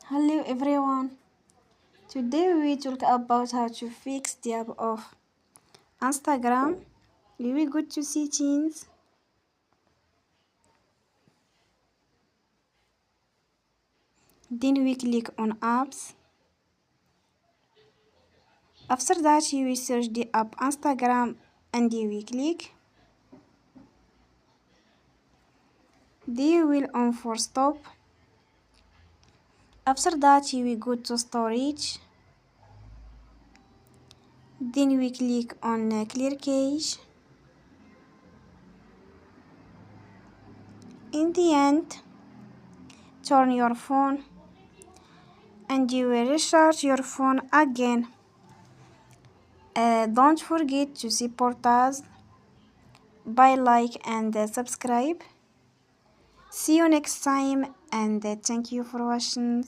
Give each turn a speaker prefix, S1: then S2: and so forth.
S1: Hello everyone. Today we talk about how to fix the app of Instagram. We go to settings. Then we click on apps. After that we search the app Instagram and we click. They will on for stop. After that we go to storage. Then we click on clear cache. In the end, turn your phone and you will restart your phone again. Don't forget to support us by like and subscribe. See you next time and thank you for watching.